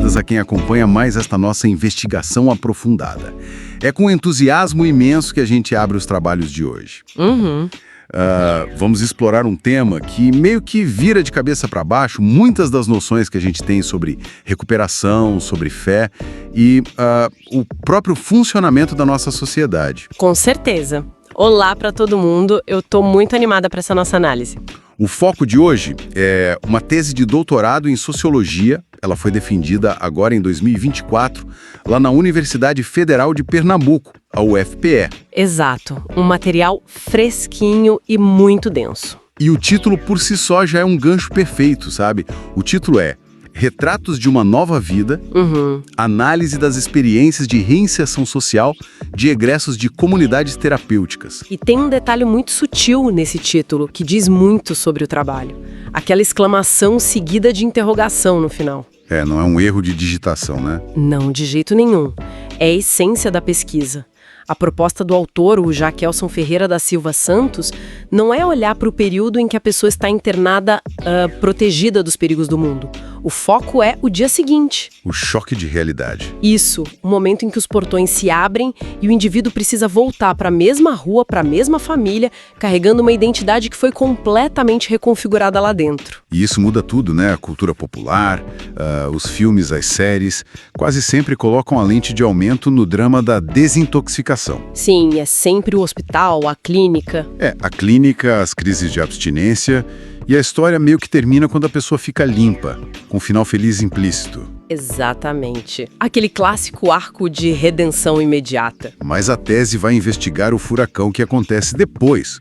bem-vindas a quem acompanha mais esta nossa investigação aprofundada. É com entusiasmo imenso que a gente abre os trabalhos de hoje. Vamos explorar um tema que meio que vira de cabeça para baixo muitas das noções que a gente tem sobre recuperação, sobre fé e o próprio funcionamento da nossa sociedade. Com certeza. Olá para todo mundo, eu tô muito animada para essa nossa análise. O foco de hoje é uma tese de doutorado em Sociologia. Ela foi defendida agora em 2024, lá na Universidade Federal de Pernambuco, a UFPE. Exato, um material fresquinho e muito denso. E o título por si só já é um gancho perfeito, sabe? O título é Retratos de uma Nova Vida, Análise das Experiências de Reinserção Social de Egressos de Comunidades Terapêuticas. E tem um detalhe muito sutil nesse título, que diz muito sobre o trabalho. Aquela exclamação seguida de interrogação no final. Não é um erro de digitação, né? Não, de jeito nenhum. É a essência da pesquisa. A proposta do autor, o Jaquelson Ferreira da Silva Santos, não é olhar para o período em que a pessoa está internada protegida dos perigos do mundo. O foco é o dia seguinte. O choque de realidade. Isso, o momento em que os portões se abrem e o indivíduo precisa voltar para a mesma rua, para a mesma família, carregando uma identidade que foi completamente reconfigurada lá dentro. E isso muda tudo, né? A cultura popular, os filmes, as séries, quase sempre colocam a lente de aumento no drama da desintoxicação. Sim, é sempre o hospital, a clínica. A clínica, as crises de abstinência e a história meio que termina quando a pessoa fica limpa, com um final feliz implícito. Exatamente. Aquele clássico arco de redenção imediata. Mas a tese vai investigar o furacão que acontece depois,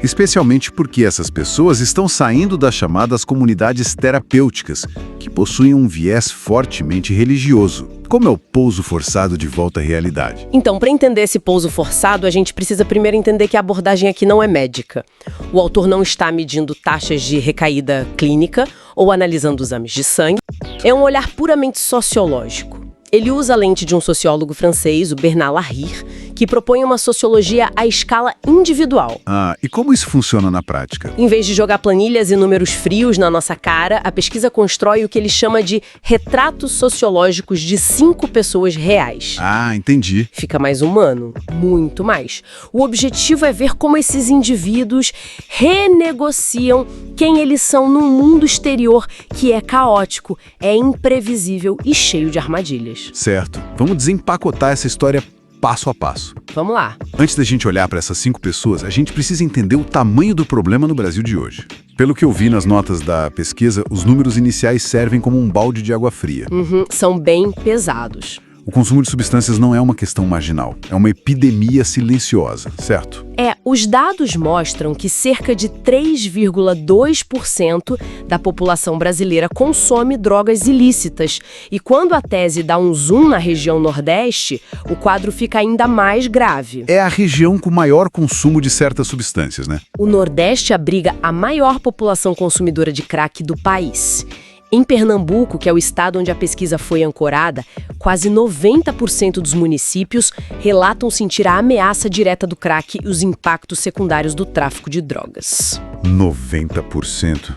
especialmente porque essas pessoas estão saindo das chamadas comunidades terapêuticas, que possuem um viés fortemente religioso. Como é o pouso forçado de volta à realidade? Então, para entender esse pouso forçado, a gente precisa primeiro entender que a abordagem aqui não é médica. O autor não está medindo taxas de recaída clínica ou analisando exames de sangue. É um olhar puramente sociológico. Ele usa a lente de um sociólogo francês, o Bernard Lahire, que propõe uma sociologia à escala individual. E como isso funciona na prática? Em vez de jogar planilhas e números frios na nossa cara, a pesquisa constrói o que ele chama de retratos sociológicos de 5 pessoas reais. Entendi. Fica mais humano, muito mais. O objetivo é ver como esses indivíduos renegociam quem eles são num mundo exterior que é caótico, é imprevisível e cheio de armadilhas. Certo. Vamos desempacotar essa história passo a passo. Vamos lá. Antes da gente olhar para essas 5 pessoas, a gente precisa entender o tamanho do problema no Brasil de hoje. Pelo que eu vi nas notas da pesquisa, os números iniciais servem como um balde de água fria. São bem pesados. O consumo de substâncias não é uma questão marginal, é uma epidemia silenciosa, certo? Os dados mostram que cerca de 3,2% da população brasileira consome drogas ilícitas. E quando a tese dá um zoom na região Nordeste, o quadro fica ainda mais grave. É a região com maior consumo de certas substâncias, né? O Nordeste abriga a maior população consumidora de crack do país. Em Pernambuco, que é o estado onde a pesquisa foi ancorada, quase 90% dos municípios relatam sentir a ameaça direta do crack e os impactos secundários do tráfico de drogas. 90%?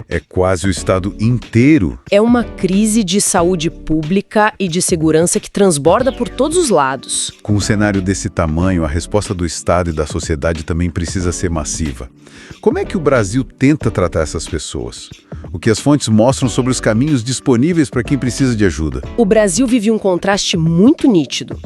É quase o estado inteiro. É uma crise de saúde pública e de segurança que transborda por todos os lados. Com um cenário desse tamanho, a resposta do Estado e da sociedade também precisa ser massiva. Como é que o Brasil tenta tratar essas pessoas? O que as fontes mostram sobre os caminhos disponíveis para quem precisa de ajuda? O Brasil vive um contraste muito nítido.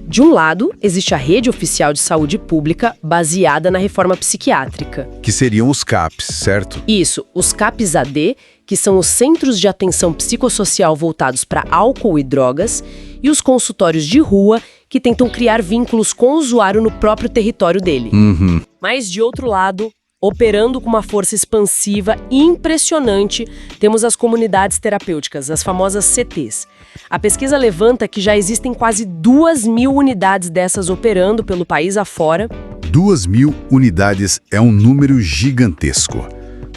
De um lado, existe a Rede Oficial de Saúde Pública, baseada na reforma psiquiátrica. Que seriam os CAPs, certo? Isso, os CAPs-AD, que são os Centros de Atenção Psicossocial voltados para álcool e drogas, e os consultórios de rua, que tentam criar vínculos com o usuário no próprio território dele. Mas, de outro lado, operando com uma força expansiva e impressionante, temos as comunidades terapêuticas, as famosas CTs. A pesquisa levanta que já existem quase 2.000 unidades dessas operando pelo país afora. 2.000 unidades é um número gigantesco.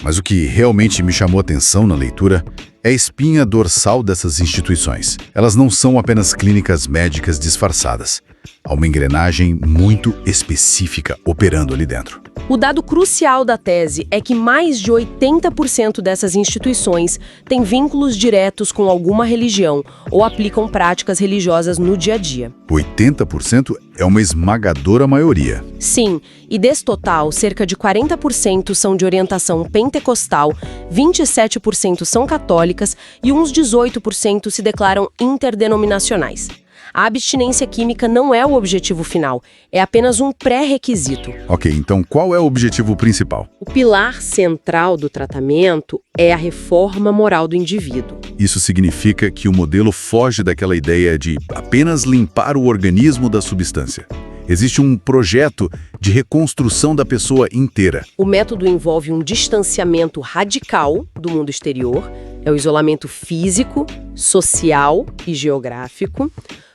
Mas o que realmente me chamou a atenção na leitura é a espinha dorsal dessas instituições. Elas não são apenas clínicas médicas disfarçadas. Há uma engrenagem muito específica operando ali dentro. O dado crucial da tese é que mais de 80% dessas instituições têm vínculos diretos com alguma religião ou aplicam práticas religiosas no dia a dia. 80% é uma esmagadora maioria. Sim, e desse total, cerca de 40% são de orientação pentecostal, 27% são católicas e uns 18% se declaram interdenominacionais. A abstinência química não é o objetivo final, é apenas um pré-requisito. Ok, então qual é o objetivo principal? O pilar central do tratamento é a reforma moral do indivíduo. Isso significa que o modelo foge daquela ideia de apenas limpar o organismo da substância. Existe um projeto de reconstrução da pessoa inteira. O método envolve um distanciamento radical do mundo exterior, é o isolamento físico, social e geográfico.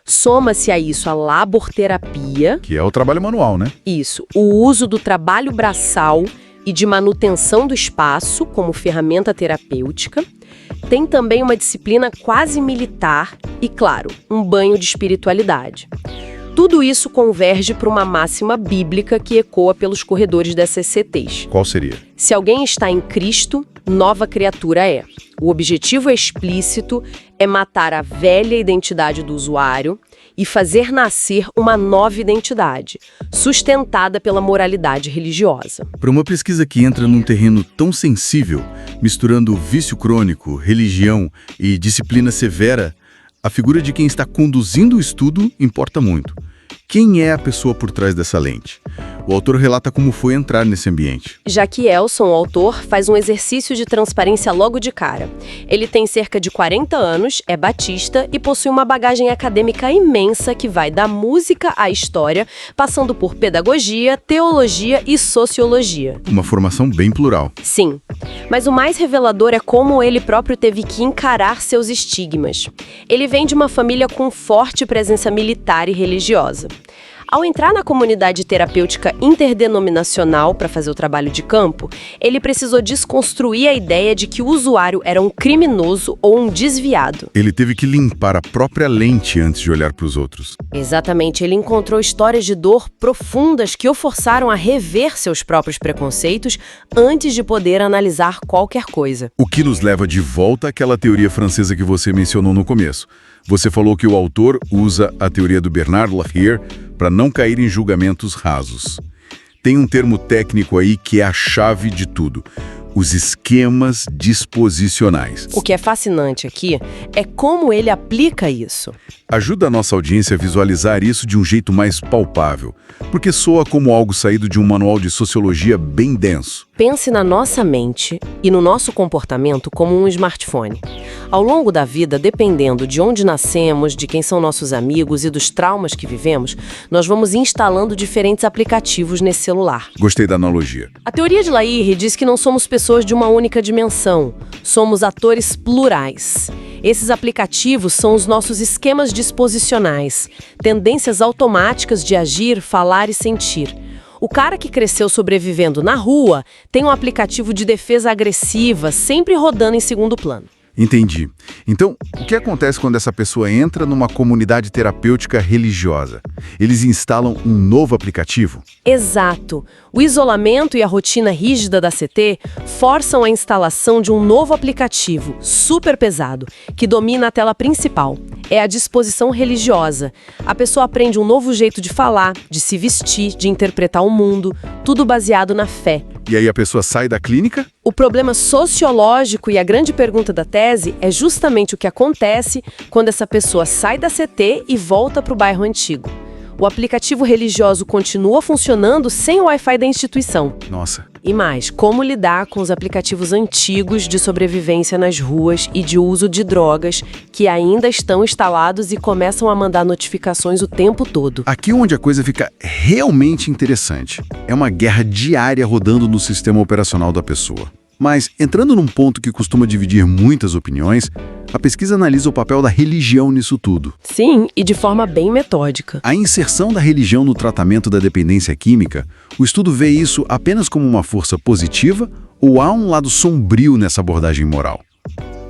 Soma-se a isso a laborterapia. Que é o trabalho manual, né? Isso, o uso do trabalho braçal e de manutenção do espaço como ferramenta terapêutica. Tem também uma disciplina quase militar e, claro, um banho de espiritualidade. Tudo isso converge para uma máxima bíblica que ecoa pelos corredores dessas CTs. Qual seria? Se alguém está em Cristo, nova criatura é. O objetivo explícito é matar a velha identidade do usuário e fazer nascer uma nova identidade, sustentada pela moralidade religiosa. Para uma pesquisa que entra num terreno tão sensível, misturando vício crônico, religião e disciplina severa, a figura de quem está conduzindo o estudo importa muito. Quem é a pessoa por trás dessa lente? O autor relata como foi entrar nesse ambiente. Jackie Elson, o autor, faz um exercício de transparência logo de cara. Ele tem cerca de 40 anos, é batista e possui uma bagagem acadêmica imensa que vai da música à história, passando por pedagogia, teologia e sociologia. Uma formação bem plural. Sim, mas o mais revelador é como ele próprio teve que encarar seus estigmas. Ele vem de uma família com forte presença militar e religiosa. Ao entrar na comunidade terapêutica interdenominacional para fazer o trabalho de campo, ele precisou desconstruir a ideia de que o usuário era um criminoso ou um desviado. Ele teve que limpar a própria lente antes de olhar para os outros. Exatamente, ele encontrou histórias de dor profundas que o forçaram a rever seus próprios preconceitos antes de poder analisar qualquer coisa. O que nos leva de volta àquela teoria francesa que você mencionou no começo. Você falou que o autor usa a teoria do Bernard Lahire para não cair em julgamentos rasos. Tem um termo técnico aí que é a chave de tudo: os esquemas disposicionais. O que é fascinante aqui é como ele aplica isso. Ajuda a nossa audiência a visualizar isso de um jeito mais palpável, porque soa como algo saído de um manual de sociologia bem denso. Pense na nossa mente e no nosso comportamento como um smartphone. Ao longo da vida, dependendo de onde nascemos, de quem são nossos amigos e dos traumas que vivemos, nós vamos instalando diferentes aplicativos nesse celular. Gostei da analogia. A teoria de Lahire diz que não somos pessoas de uma única dimensão, somos atores plurais. Esses aplicativos são os nossos esquemas disposicionais, tendências automáticas de agir, falar e sentir. O cara que cresceu sobrevivendo na rua tem um aplicativo de defesa agressiva sempre rodando em segundo plano. Entendi. Então, o que acontece quando essa pessoa entra numa comunidade terapêutica religiosa? Eles instalam um novo aplicativo? Exato. O isolamento e a rotina rígida da CT forçam a instalação de um novo aplicativo, super pesado, que domina a tela principal. É a disposição religiosa. A pessoa aprende um novo jeito de falar, de se vestir, de interpretar o mundo, tudo baseado na fé. E aí a pessoa sai da clínica? O problema sociológico e a grande pergunta da tese é justamente o que acontece quando essa pessoa sai da CT e volta para o bairro antigo. O aplicativo religioso continua funcionando sem o Wi-Fi da instituição. Nossa. E mais, como lidar com os aplicativos antigos de sobrevivência nas ruas e de uso de drogas que ainda estão instalados e começam a mandar notificações o tempo todo. Aqui onde a coisa fica realmente interessante. É uma guerra diária rodando no sistema operacional da pessoa. Mas, entrando num ponto que costuma dividir muitas opiniões, a pesquisa analisa o papel da religião nisso tudo. Sim, e de forma bem metódica. A inserção da religião no tratamento da dependência química, o estudo vê isso apenas como uma força positiva ou há um lado sombrio nessa abordagem moral?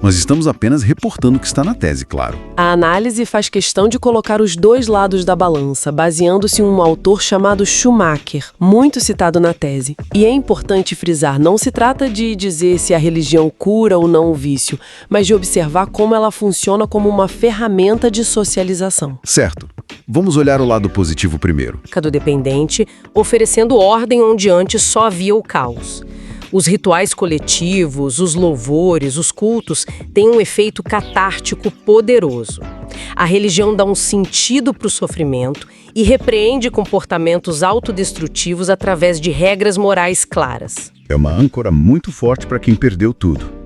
Nós estamos apenas reportando o que está na tese, claro. A análise faz questão de colocar os dois lados da balança, baseando-se em um autor chamado Schumacher, muito citado na tese. E é importante frisar, não se trata de dizer se a religião cura ou não o vício, mas de observar como ela funciona como uma ferramenta de socialização. Certo. Vamos olhar o lado positivo primeiro. Do dependente, oferecendo ordem onde antes só havia o caos. Os rituais coletivos, os louvores, os cultos têm um efeito catártico poderoso. A religião dá um sentido para o sofrimento e repreende comportamentos autodestrutivos através de regras morais claras. É uma âncora muito forte para quem perdeu tudo.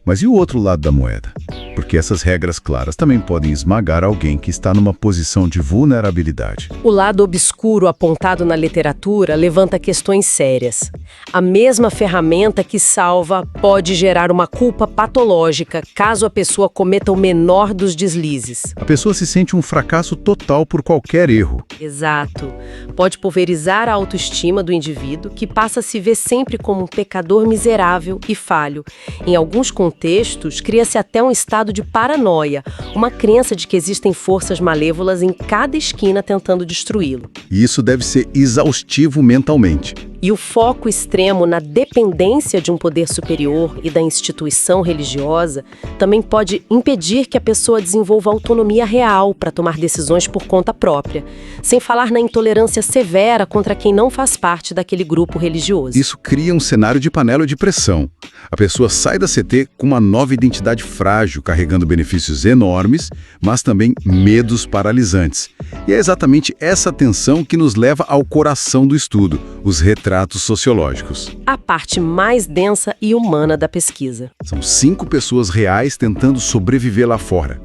Mas e o outro lado da moeda? Porque essas regras claras também podem esmagar alguém que está numa posição de vulnerabilidade. O lado obscuro apontado na literatura levanta questões sérias. A mesma ferramenta que salva pode gerar uma culpa patológica caso a pessoa cometa o menor dos deslizes. A pessoa se sente um fracasso total por qualquer erro. Exato. Pode pulverizar a autoestima do indivíduo, que passa a se ver sempre como um pecador miserável e falho. Em alguns contextos, cria-se até um estado de paranoia, uma crença de que existem forças malévolas em cada esquina tentando destruí-lo. E isso deve ser exaustivo mentalmente. E o foco extremo na dependência de um poder superior e da instituição religiosa também pode impedir que a pessoa desenvolva autonomia real para tomar decisões por conta própria, sem falar na intolerância severa contra quem não faz parte daquele grupo religioso. Isso cria um cenário de panela de pressão. A pessoa sai da CT com uma nova identidade frágil, carregando benefícios enormes, mas também medos paralisantes. E é exatamente essa tensão que nos leva ao coração do estudo, os retratos sociológicos. A parte mais densa e humana da pesquisa. São 5 pessoas reais tentando sobreviver lá fora.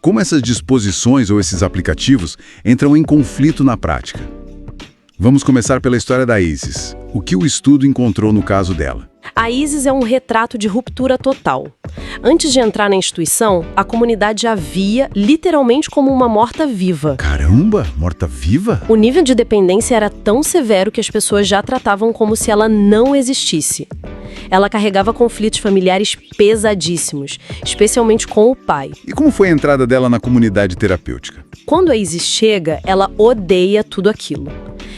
Como essas disposições ou esses aplicativos entram em conflito na prática? Vamos começar pela história da Isis. O que o estudo encontrou no caso dela? A Isis é um retrato de ruptura total. Antes de entrar na instituição, a comunidade a via literalmente como uma morta-viva. Caramba, morta-viva? O nível de dependência era tão severo que as pessoas já tratavam como se ela não existisse. Ela carregava conflitos familiares pesadíssimos, especialmente com o pai. E como foi a entrada dela na comunidade terapêutica? Quando a Isis chega, ela odeia tudo aquilo.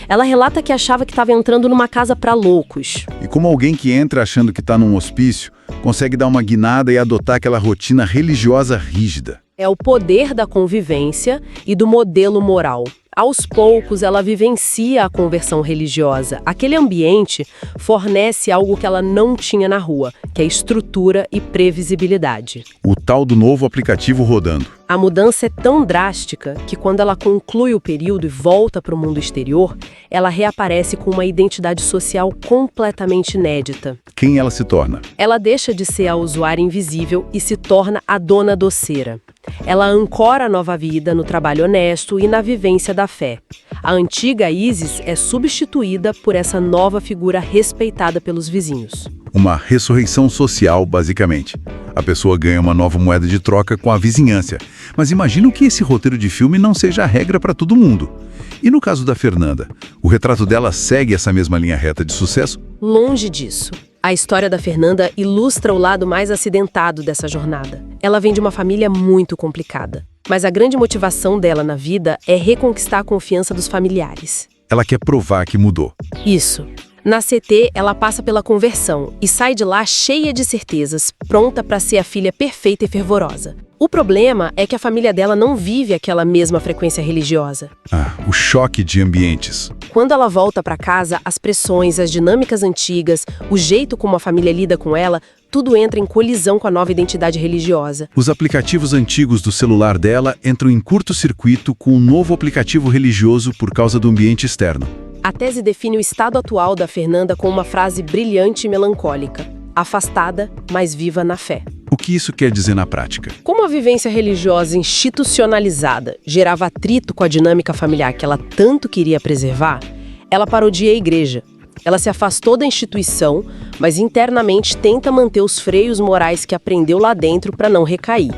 Ela relata que achava que estava entrando numa casa para loucos. E como alguém que entra achando que está num hospício, consegue dar uma guinada e adotar aquela rotina religiosa rígida? É o poder da convivência e do modelo moral. Aos poucos, ela vivencia a conversão religiosa. Aquele ambiente fornece algo que ela não tinha na rua, que é estrutura e previsibilidade. O tal do novo aplicativo rodando. A mudança é tão drástica que quando ela conclui o período e volta para o mundo exterior, ela reaparece com uma identidade social completamente inédita. Quem ela se torna? Ela deixa de ser a usuária invisível e se torna a dona doceira. Ela ancora a nova vida no trabalho honesto e na vivência da fé. A antiga Isis é substituída por essa nova figura respeitada pelos vizinhos. Uma ressurreição social, basicamente. A pessoa ganha uma nova moeda de troca com a vizinhança. Mas imagino que esse roteiro de filme não seja a regra para todo mundo. E no caso da Fernanda, o retrato dela segue essa mesma linha reta de sucesso? Longe disso. A história da Fernanda ilustra o lado mais acidentado dessa jornada. Ela vem de uma família muito complicada. Mas a grande motivação dela na vida é reconquistar a confiança dos familiares. Ela quer provar que mudou. Isso. Na CT, ela passa pela conversão e sai de lá cheia de certezas, pronta para ser a filha perfeita e fervorosa. O problema é que a família dela não vive aquela mesma frequência religiosa. O choque de ambientes. Quando ela volta para casa, as pressões, as dinâmicas antigas, o jeito como a família lida com ela, tudo entra em colisão com a nova identidade religiosa. Os aplicativos antigos do celular dela entram em curto-circuito com um novo aplicativo religioso por causa do ambiente externo. A tese define o estado atual da Fernanda com uma frase brilhante e melancólica: afastada, mas viva na fé. O que isso quer dizer na prática? Como a vivência religiosa institucionalizada gerava atrito com a dinâmica familiar que ela tanto queria preservar, ela parodia a igreja. Ela se afastou da instituição, mas internamente tenta manter os freios morais que aprendeu lá dentro para não recair.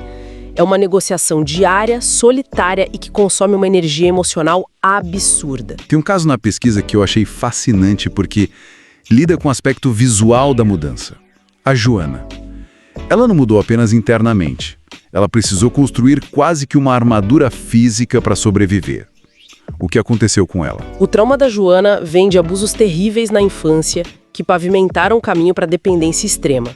É uma negociação diária, solitária e que consome uma energia emocional absurda. Tem um caso na pesquisa que eu achei fascinante porque lida com o aspecto visual da mudança. A Joana. Ela não mudou apenas internamente. Ela precisou construir quase que uma armadura física para sobreviver. O que aconteceu com ela? O trauma da Joana vem de abusos terríveis na infância que pavimentaram o caminho para a dependência extrema.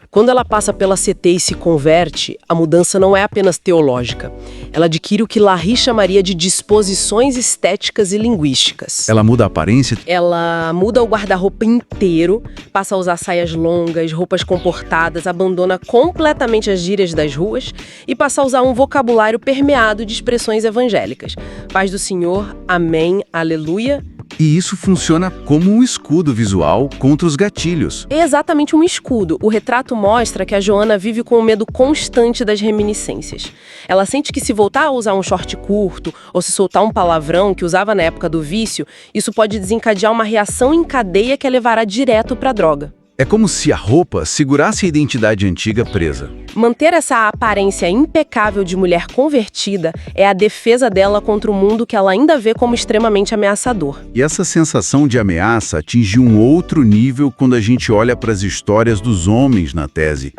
Quando ela passa pela CT e se converte, a mudança não é apenas teológica. Ela adquire o que Lahire chamaria de disposições estéticas e linguísticas. Ela muda a aparência? Ela muda o guarda-roupa inteiro, passa a usar saias longas, roupas comportadas, abandona completamente as gírias das ruas e passa a usar um vocabulário permeado de expressões evangélicas. Paz do Senhor, amém, aleluia. E isso funciona como um escudo visual contra os gatilhos. É exatamente um escudo. O retrato mostra que a Joana vive com o medo constante das reminiscências. Ela sente que se voltar a usar um short curto ou se soltar um palavrão que usava na época do vício, isso pode desencadear uma reação em cadeia que a levará direto para a droga. É como se a roupa segurasse a identidade antiga presa. Manter essa aparência impecável de mulher convertida é a defesa dela contra o mundo que ela ainda vê como extremamente ameaçador. E essa sensação de ameaça atinge um outro nível quando a gente olha para as histórias dos homens na tese.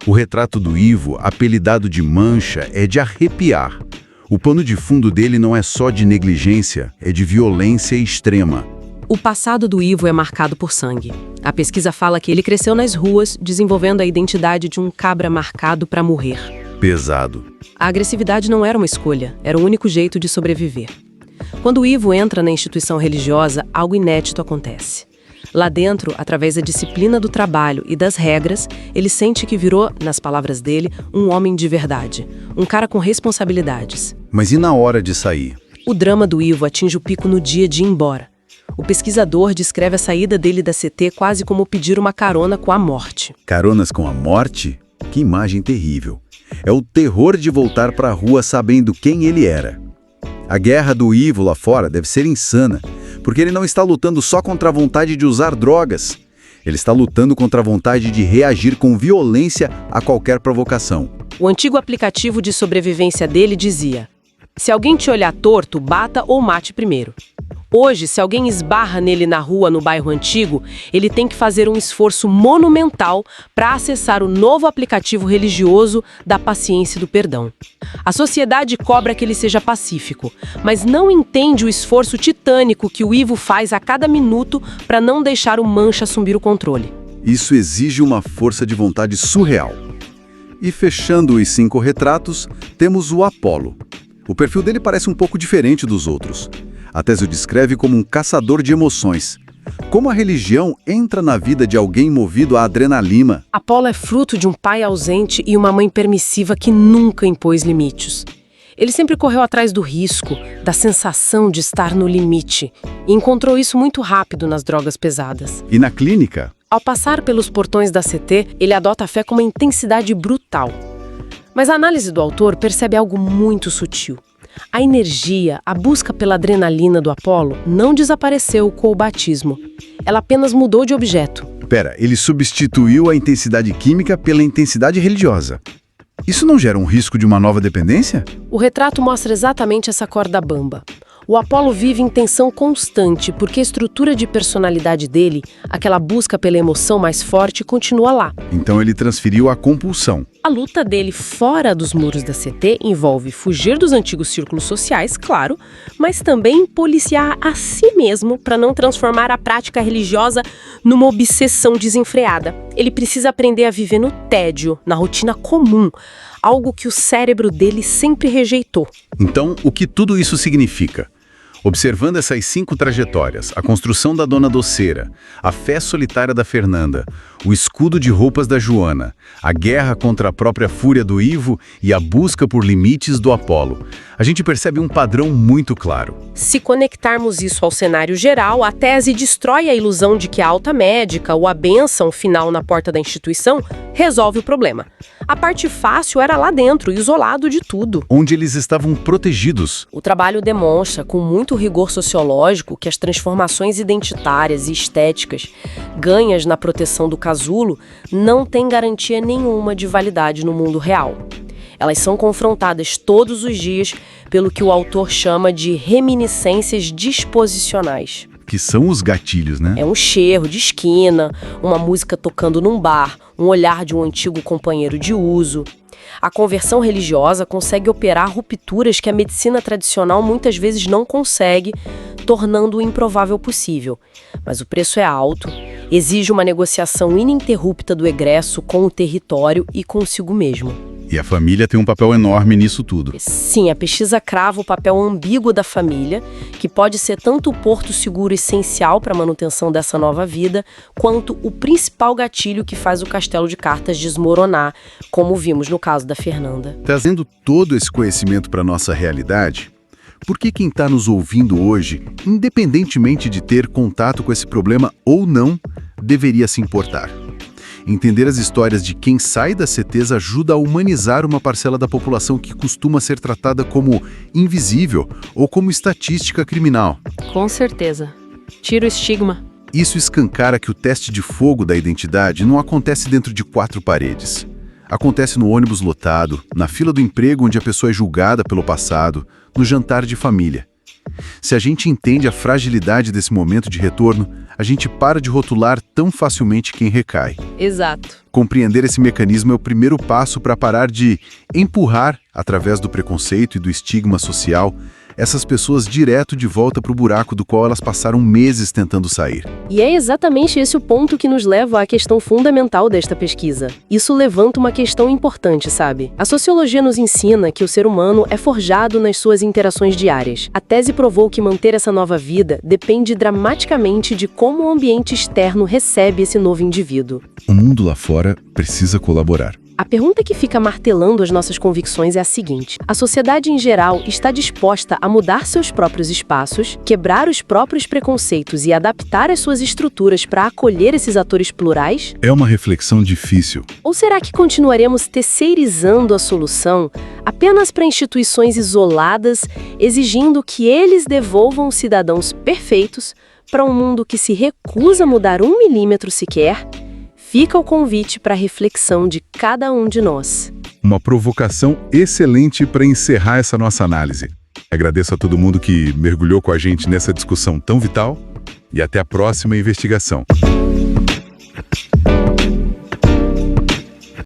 O retrato do Ivo, apelidado de Mancha, é de arrepiar. O pano de fundo dele não é só de negligência, é de violência extrema. O passado do Ivo é marcado por sangue. A pesquisa fala que ele cresceu nas ruas, desenvolvendo a identidade de um cabra marcado para morrer. Pesado. A agressividade não era uma escolha, era o único jeito de sobreviver. Quando o Ivo entra na instituição religiosa, algo inédito acontece. Lá dentro, através da disciplina do trabalho e das regras, ele sente que virou, nas palavras dele, um homem de verdade. Um cara com responsabilidades. Mas e na hora de sair? O drama do Ivo atinge o pico no dia de ir embora. O pesquisador descreve a saída dele da CT quase como pedir uma carona com a morte. Caronas com a morte? Que imagem terrível. É o terror de voltar para a rua sabendo quem ele era. A guerra do Ivo lá fora deve ser insana, porque ele não está lutando só contra a vontade de usar drogas. Ele está lutando contra a vontade de reagir com violência a qualquer provocação. O antigo aplicativo de sobrevivência dele dizia: se alguém te olhar torto, bata ou mate primeiro. Hoje, se alguém esbarra nele na rua no bairro antigo, ele tem que fazer um esforço monumental para acessar o novo aplicativo religioso da paciência e do perdão. A sociedade cobra que ele seja pacífico, mas não entende o esforço titânico que o Ivo faz a cada minuto para não deixar o Mancha assumir o controle. Isso exige uma força de vontade surreal. E fechando os 5 retratos, temos o Apolo. O perfil dele parece um pouco diferente dos outros. A tese o descreve como um caçador de emoções. Como a religião entra na vida de alguém movido à adrenalina? Apolo é fruto de um pai ausente e uma mãe permissiva que nunca impôs limites. Ele sempre correu atrás do risco, da sensação de estar no limite, e encontrou isso muito rápido nas drogas pesadas. E na clínica? Ao passar pelos portões da CT, ele adota a fé com uma intensidade brutal. Mas a análise do autor percebe algo muito sutil. A energia, a busca pela adrenalina do Apolo não desapareceu com o batismo. Ela apenas mudou de objeto. Pera, ele substituiu a intensidade química pela intensidade religiosa. Isso não gera um risco de uma nova dependência? O retrato mostra exatamente essa corda bamba. O Apolo vive em tensão constante porque a estrutura de personalidade dele, aquela busca pela emoção mais forte, continua lá. Então ele transferiu a compulsão. A luta dele fora dos muros da CT envolve fugir dos antigos círculos sociais, claro, mas também policiar a si mesmo para não transformar a prática religiosa numa obsessão desenfreada. Ele precisa aprender a viver no tédio, na rotina comum, algo que o cérebro dele sempre rejeitou. Então, o que tudo isso significa? Observando essas 5 trajetórias, a construção da Dona Doceira, a fé solitária da Fernanda, o escudo de roupas da Joana, a guerra contra a própria fúria do Ivo e a busca por limites do Apolo, a gente percebe um padrão muito claro. Se conectarmos isso ao cenário geral, a tese destrói a ilusão de que a alta médica ou a bênção final na porta da instituição resolve o problema. A parte fácil era lá dentro, isolado de tudo. Onde eles estavam protegidos. O trabalho demonstra, com muito rigor sociológico, que as transformações identitárias e estéticas ganhas na proteção do casulo não têm garantia nenhuma de validade no mundo real. Elas são confrontadas todos os dias pelo que o autor chama de reminiscências disposicionais. Que são os gatilhos, né? É um cheiro de esquina, uma música tocando num bar, um olhar de um antigo companheiro de uso. A conversão religiosa consegue operar rupturas que a medicina tradicional muitas vezes não consegue, tornando o improvável possível. Mas o preço é alto, exige uma negociação ininterrupta do egresso com o território e consigo mesmo. E a família tem um papel enorme nisso tudo. Sim, a pesquisa crava o papel ambíguo da família, que pode ser tanto o porto seguro essencial para a manutenção dessa nova vida, quanto o principal gatilho que faz o castelo de cartas desmoronar, como vimos no caso da Fernanda. Trazendo todo esse conhecimento para a nossa realidade, por que quem está nos ouvindo hoje, independentemente de ter contato com esse problema ou não, deveria se importar? Entender as histórias de quem sai da CTs ajuda a humanizar uma parcela da população que costuma ser tratada como invisível ou como estatística criminal. Com certeza. Tira o estigma. Isso escancara que o teste de fogo da identidade não acontece dentro de 4 paredes. Acontece no ônibus lotado, na fila do emprego onde a pessoa é julgada pelo passado, no jantar de família. Se a gente entende a fragilidade desse momento de retorno, a gente para de rotular tão facilmente quem recai. Exato. Compreender esse mecanismo é o primeiro passo para parar de empurrar, através do preconceito e do estigma social, essas pessoas direto de volta para o buraco do qual elas passaram meses tentando sair. E é exatamente esse o ponto que nos leva à questão fundamental desta pesquisa. Isso levanta uma questão importante, sabe? A sociologia nos ensina que o ser humano é forjado nas suas interações diárias. A tese provou que manter essa nova vida depende dramaticamente de como o ambiente externo recebe esse novo indivíduo. O mundo lá fora precisa colaborar. A pergunta que fica martelando as nossas convicções é a seguinte: a sociedade em geral está disposta a mudar seus próprios espaços, quebrar os próprios preconceitos e adaptar as suas estruturas para acolher esses atores plurais? É uma reflexão difícil. Ou será que continuaremos terceirizando a solução apenas para instituições isoladas, exigindo que eles devolvam os cidadãos perfeitos para um mundo que se recusa a mudar 1 milímetro sequer? Fica o convite para a reflexão de cada um de nós. Uma provocação excelente para encerrar essa nossa análise. Agradeço a todo mundo que mergulhou com a gente nessa discussão tão vital e até a próxima investigação.